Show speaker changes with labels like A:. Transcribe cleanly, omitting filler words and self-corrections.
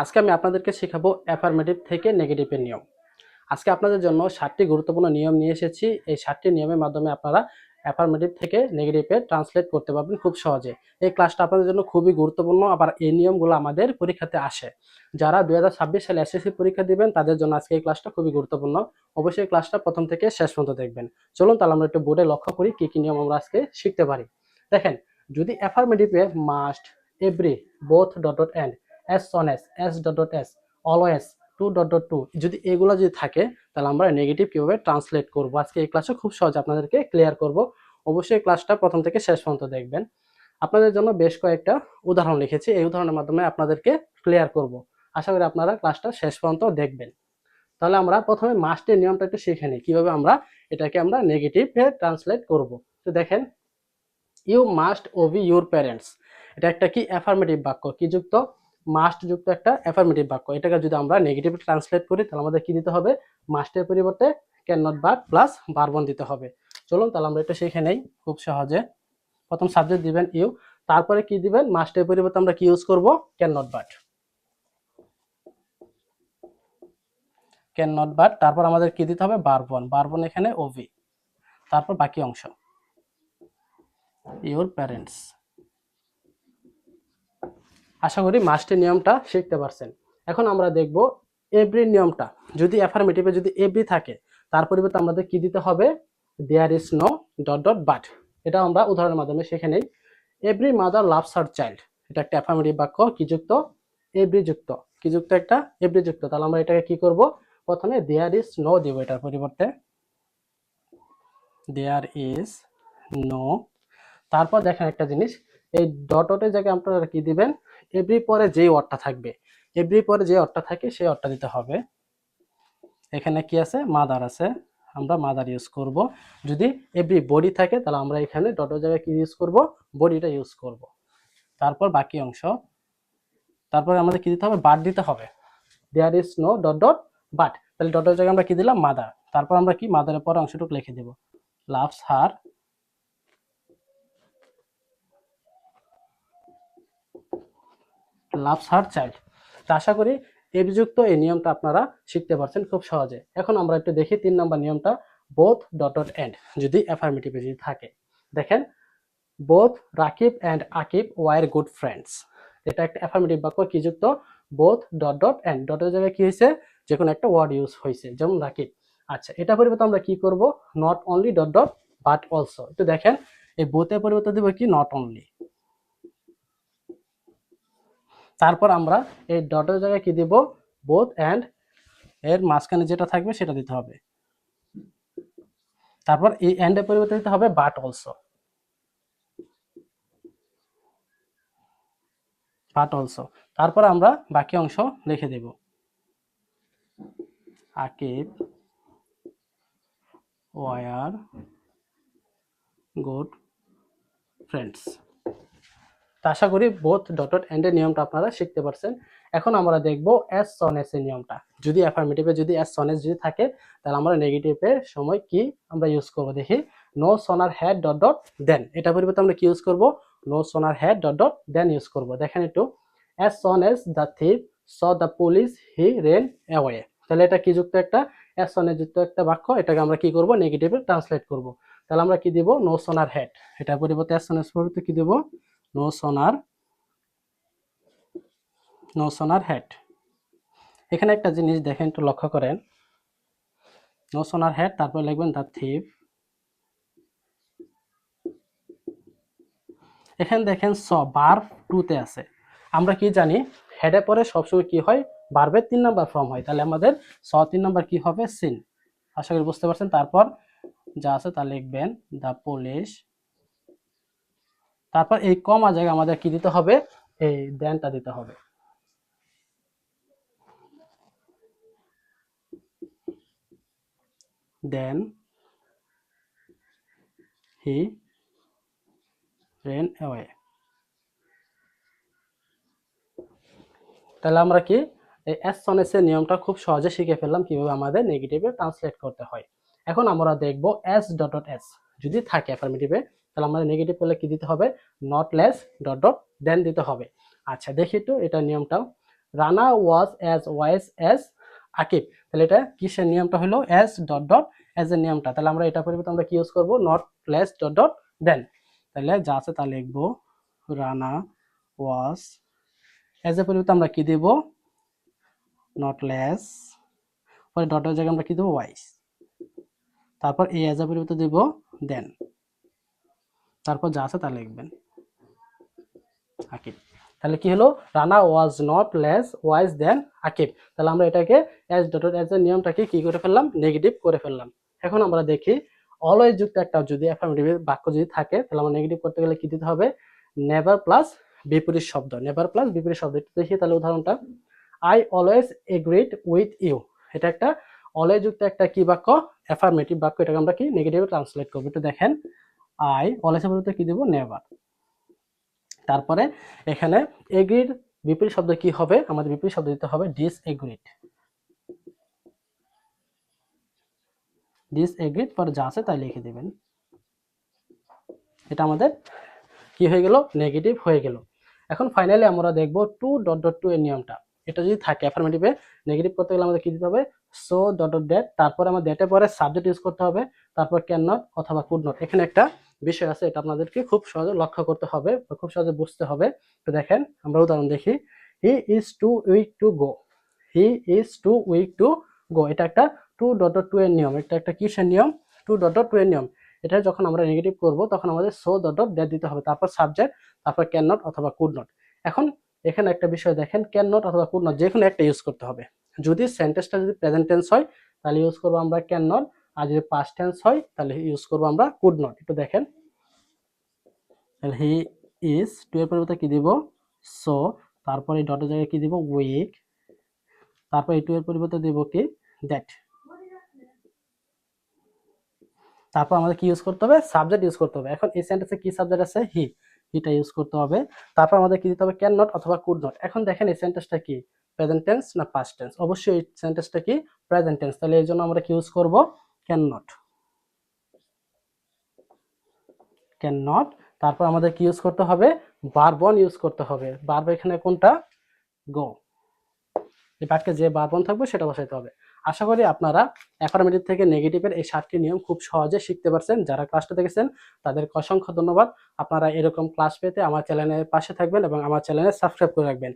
A: আজকে আমি আপনাদেরকে শেখাবো অ্যাফার্মেটিভ থেকে নেগেটিভের নিয়ম। আজকে আপনাদের জন্য 7টি গুরুত্বপূর্ণ নিয়ম নিয়ে এসেছি। এই 7টি নিয়মের মাধ্যমে আপনারা অ্যাফার্মেটিভ থেকে নেগেটিভে ট্রান্সলেট করতে পারবেন খুব সহজে। এই ক্লাসটা আপনাদের জন্য খুবই গুরুত্বপূর্ণ, আবার এই নিয়মগুলো আমাদের পরীক্ষাতে আসে। যারা 2026 সালে এসএসসি পরীক্ষা দিবেন তাদের জন্য আজকে এই ক্লাসটা খুবই গুরুত্বপূর্ণ। অবশ্যই ক্লাসটা প্রথম থেকে শেষ পর্যন্ত দেখবেন। চলুন তাহলে আমরা একটু বোর্ডে লক্ষ্য করি কি কি নিয়ম আমরা আজকে শিখতে পারি। দেখেন, যদি অ্যাফার্মেটিভে must, every, both dot dot and, as soon as dot dot s, always, to dot dot to, যদি এগুলো যদি থাকে তাহলে আমরা নেগেটিভ কিভাবে ট্রান্সলেট করব আজকে এই ক্লাসে খুব সহজে আপনাদেরকে ক্লিয়ার করব। অবশ্যই ক্লাসটা প্রথম থেকে শেষ পর্যন্ত দেখবেন। আপনাদের জন্য বেশ কয়েকটা উদাহরণ লিখেছি, এই উদাহরণের মাধ্যমে আপনাদেরকে ক্লিয়ার করব। আশা করি আপনারা ক্লাসটা শেষ পর্যন্ত দেখবেন। তাহলে আমরা প্রথমে মাস্টের নিয়মটা একটু শিখে নিই, কিভাবে আমরা এটাকে আমরা নেগেটিভে ট্রান্সলেট করব। তো দেখেন, you must obey your parents, এটা একটা কি অ্যাফার্মেটিভ বাক্য, কি যুক্ত, মাস্ট যুক্ত একটা অ্যাফার্মেটিভ বাক্য। এটাকে যদি আমরা নেগেটিভ ট্রান্সলেট করি তাহলে আমাদের কি দিতে হবে, মাস্টের পরিবর্তে ক্যান নট বাট প্লাস ভার্বন দিতে হবে। চলুন তাহলে আমরা এটা শিখে নেই খুব সহজে। প্রথম সাবজেক্ট দিবেন ইউ, তারপরে কি দিবেন, মাস্টের পরিবর্তে আমরা কি ইউজ করব, can not but, can not but, তারপর আমাদের কি দিতে হবে, ভার্বন, ভার্বন এখানে ওভি, তারপর বাকি অংশ ইউর প্যারেন্টস। আশা করি মাস্টের নিয়মটা শিখতে পারছেন। এখন আমরা দেখব এভরি নিয়মটা। যদি অ্যাফার্মেটিভে যদি এভরি থাকে তার পরিবর্তে আমাদের কি দিতে হবে, there is no dot dot but. এটা আমরা উদাহরণের মাধ্যমে শিখে নেই। Every mother loves her child, এটা একটা অ্যাফার্মেটিভ বাক্য, কি যুক্ত, এভরি যুক্ত, কি যুক্ত একটা এভরি যুক্ত। তাহলে আমরা এটাকে কি করব, প্রথমে দেয়ার ইজ নো দিব, এটার পরিবর্তে দেয়ার ইজ নো। তারপর দেখেন একটা জিনিস, এই ডট ডটের জায়গায় আপনারা কি দিবেন, এভরি পরে যে ওয়ার্ডটা থাকবে, এভরি পরে যে ওয়ার্ডটা থাকে সেই ওয়ার্ডটা দিতে হবে। এখানে কি আছে, মাদার আছে, আমরা মাদার ইউজ করব। যদি এভরি বডি থাকে তাহলে আমরা এখানে ডটের জায়গায় কি ইউজ করব, বডিটা ইউজ করব। তারপর বাকি অংশ, তারপরে আমাদের কি দিতে হবে, বাট দিতে হবে। There is no dot dot but, তাহলে ডটের জায়গায় আমরা কি দিলাম, মাদার। তারপর আমরা কি মাদারের পরে অংশটুকু লিখে দেব, loves her, loves her child. তো আশা করি এবিযুক্ত এই নিয়মটা আপনারা শিখতে পারছেন খুব সহজে। এখন আমরা একটু দেখি 3 নম্বর নিয়মটা, বোথ ডট ডট এন্ড, যদি অ্যাফার্মেটিভে যদি থাকে। দেখেন, both Rakib and Akib were good friends, এটা একটা অ্যাফার্মেটিভ বাক্য, কি যুক্ত, বোথ ডট ডট এন্ড, ডটের জায়গায় কি হয়েছে, যে কোনো একটা ওয়ার্ড ইউজ হয়েছে, যেমন রাকিব। আচ্ছা, এটা পরিবর্তে আমরা কি করব, not only dot dot but also. একটু দেখেন, এই বোথের পরিবর্তে দেব কি, নট অনলি। তারপর আমরা এই ডটের জায়গায় কি দিব, বোথ অ্যান্ড, এর মাঝখানে যেটা থাকবে সেটা দিতে হবে। তারপর এই এন্ড এর পরিবর্তে দিতে হবে বাট অলসো, বাট অলসো। তারপর আমরা বাকি অংশ লিখে দেব, আকিব ওয়ার গুড ফ্রেন্ডস। তো আশা করি বোথ ডট ডট এন্ড এর নিয়মটা আপনারা শিখতে পারছেন। এখন আমরা দেখব অ্যাজ সন এস এর নিয়মটা। যদি অ্যাফার্মেটিভে যদি অ্যাজ সন এস যদি থাকে তাহলে আমরা নেগেটিভের সময় কি আমরা ইউজ করব, দেখি, no sooner had dot dot দেন, এটা পরিবর্তে আমরা কি ইউজ করব, no sooner had dot dot then use করব। দেখেন একটু, as soon as the thief saw the police he ran away, তাহলে এটা কি যুক্ত একটা, অ্যাজ সন এস যুক্ত একটা বাক্য, এটাকে আমরা কি করব, নেগেটিভে ট্রান্সলেট করব। তাহলে আমরা কি দিব, নো সোনার হ্যাড, এটা পরিবর্তে অ্যাজ সন এস পরিবর্তে কি দেব, no sooner, no sooner had. এখানে একটা জিনিস দেখেন, একটু লক্ষ্য করেন, নো সোনার হ্যাড, তারপর লিখবেন দ্য থিপ। এখানে দেখেন স ভার্ব টুতে আছে। আমরা কি জানি, হেডের পরে সবসময় কি হয়, ভার্বের 3 নাম্বার ফর্ম হয়, তাহলে আমাদের স 3 নাম্বার কি হবে, সিন। আশা করি বুঝতে পারছেন। তারপর যা আছে তা লিখবেন, দ্য পুলিশ। তারপর এই কমা জায়গায় আমাদের কি দিতে হবে, এই দেনটা দিতে হবে, দেন হি রেন অ্যাওয়ে। তাহলে আমরা কি এই অ্যাজ সন এস এর নিয়মটা খুব সহজে শিখে ফেললাম কিভাবে আমাদের নেগেটিভে ট্রান্সলেট করতে হয়। এখন আমরা দেখব অ্যাজ ডট ডট এস যদি থাকে অ্যাফার্মেটিভে তাহলে আমাদের নেগেটিভ করলে কি দিতে হবে, not less dot dot than দিতে হবে। আচ্ছা দেখি তো এটা নিয়মটাও, Rana was as wise as Akib. তাহলে এটা কিসের নিয়মটা হলো অ্যাজ ডট ডট অ্যাজ এর নিয়মটা। তাহলে আমরা এটা পরিবর্তে আমরা কি ইউজ করব, নট প্লাস ডট ডট দেন। তাহলে যা আছে তা লিখবো, রানা ওয়াজ অ্যাজ এর পরিবর্তে আমরা কি দেব, নট লেস, পরে ডটের জায়গায় আমরা কি দেবো, ওয়াইজ, তারপর এই অ্যাজ এর পরিবর্তে দেব দেন, তারপর যা আছে তা লিখবেন আকিব। তাহলে কি হলো, Rana was not less wise than Akib. তাহলে আমরা এটাকে অ্যাজ ডট অ্যাজ এর নিয়মটাকে কি করে ফেললাম, নেগেটিভ করে ফেললাম। এখন আমরা দেখি অলওয়েজ যুক্ত একটা যদি অ্যাফার্মেটিভ বাক্য যদি থাকে তাহলে আমরা নেগেটিভ করতে গেলে কি দিতে হবে, নেভার প্লাস বিপরীত শব্দ, নেভার প্লাস বিপরীত শব্দ। একটু দেখি তাহলে উদাহরণটা, I always agreed with you. এটা একটা অলওয়েজ যুক্ত একটা কি বাক্য, অ্যাফার্মেটিভ বাক্য। এটাকে আমরা কি নেগেটিভে ট্রান্সলেট করবো। একটু দেখেন, আই অলওয়েজ এর বলতে কি দিব, নেভার। তারপরে এখানে এগ্রিড বিপরীত শব্দ কি হবে, আমাদের বিপরীত শব্দ দিতে হবে ডিসএগ্রিড। ডিসএগ্রিড পর যা আছে তাই লিখে দিবেন। এটা আমাদের কি হয়ে গেল, নেগেটিভ হয়ে গেল। এখন ফাইনালি আমরা দেখব টু ডট ডট টু এর নিয়মটা। এটা যদি থাকে অ্যাফার্মেটিভে নেগেটিভ করতে গেলে আমাদের কি দিতে হবে, সো ডট ডট দ্যাট, তারপরে আমার দ্যাটের পরে সাবজেক্ট ইউজ করতে হবে, তারপর ক্যান নট অথবা কুড নট। এখানে একটা বিষয় আছে, এটা আপনাদেরকে খুব সহজে লক্ষ্য করতে হবে বা খুব সহজে বুঝতে হবে। তো দেখেন আমরা উদাহরণ দেখি, he is too weak to go, he is too weak to go. এটা একটা টু ডট ডট টু এর নিয়ম। এটা একটা কিসের নিয়ম, টু ডট ডট টু এর নিয়ম। এটা যখন আমরা নেগেটিভ করব তখন আমাদের সো ডট ডট দ্যাট দিতে হবে, তারপর সাবজেক্ট, তারপর ক্যান নট অথবা কুড নট। এখন এখানে একটা বিষয় দেখেন, ক্যান নট অথবা কুড নট যে কোনো একটা ইউজ করতে হবে। যদি সেন্টেন্সটা যদি প্রেজেন্ট টেন্স হয় তাহলে ইউজ করবো আমরা ক্যান নট, আর যদি পাস্ট টেন্স হয় তাহলে ইউজ করবো আমরা কুড নট। একটু দেখেন, হি ইজ টু এর পরিবর্তে কি দিব, সো, তারপর এই ডটের জায়গায় কি দিব, উইক, তারপর এই টু এর পরিবর্তে দিব কি, দ্যাট, তারপর আমাদের কি ইউজ করতে হবে, সাবজেক্ট ইউজ করতে হবে। এখন এই সেন্টেন্সে কি সাবজেক্ট আছে, হি, হিটা ইউজ করতে হবে। তারপর আমাদের কি দিতে হবে, ক্যান নট অথবা কুড নট। এখন দেখেন এই সেন্টেন্সটা কি, প্রেজেন্ট টেন্স না পাস্ট টেন্স, অবশ্যই এই সেন্টেন্সটা কি প্রেজেন্ট টেন্স। তাহলে এই জন্য আমরা কি ইউজ করব, ক্যান নট, ক্যান নট। তারপর আমাদের কি ইউজ করতে হবে, ভার্ব ওয়ান ইউজ করতে হবে। ভার্ব এখানে কোনটা, গো। এই বাক্যে যে ভার্ব ওয়ান থাকবে সেটা বসাইতে হবে। আশা করি আপনারা অ্যাফার্মেটিভ থেকে নেগেটিভের এই 7টি নিয়ম খুব সহজে শিখতে পারছেন। যারা ক্লাসটা দেখেছেন তাদেরকে অসংখ্য ধন্যবাদ। আপনারা এরকম ক্লাস পেতে আমার চ্যানেলের পাশে থাকবেন এবং আমার চ্যানেলে সাবস্ক্রাইব করে রাখবেন।